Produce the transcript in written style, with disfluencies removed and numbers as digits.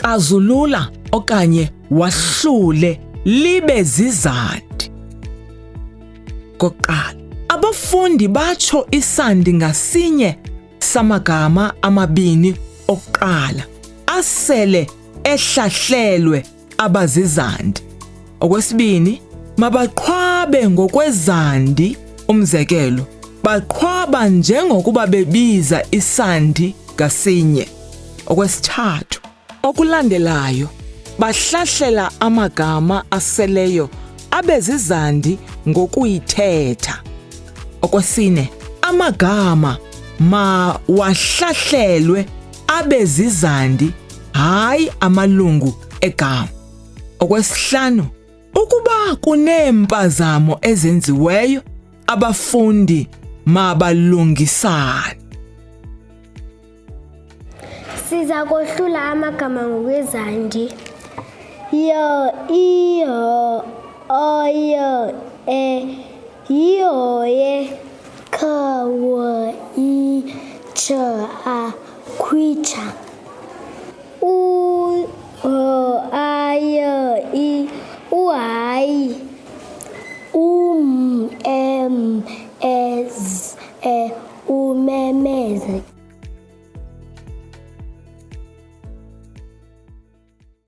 xazulula okanye wahlule libe zizandi. Kokuqala, abafundi batsho isandi ngasinye samagama amabini okuqala asele ehlahlelwe abazizandi. Okwesibini, mabaqhwabe ngokwezandi. Umzekelo, baqhwaba njengokuba bebiza isandi ngasinye. Okwesithathu, okulandelayo, bahlahlela amagama aseleyo abezizandi ngokuyithetha. Okwesine, amagama mawahlahlelwe abezizandi, hayi amalungu egama. Okwesihlanu, ukuba kuneempazamo ezenziweyo, abafundi mabalungisane. Siza kohlula amagama ngokwezandi. Yo, iyo, oyo, yihoye, khawo, itsha, khwitsha.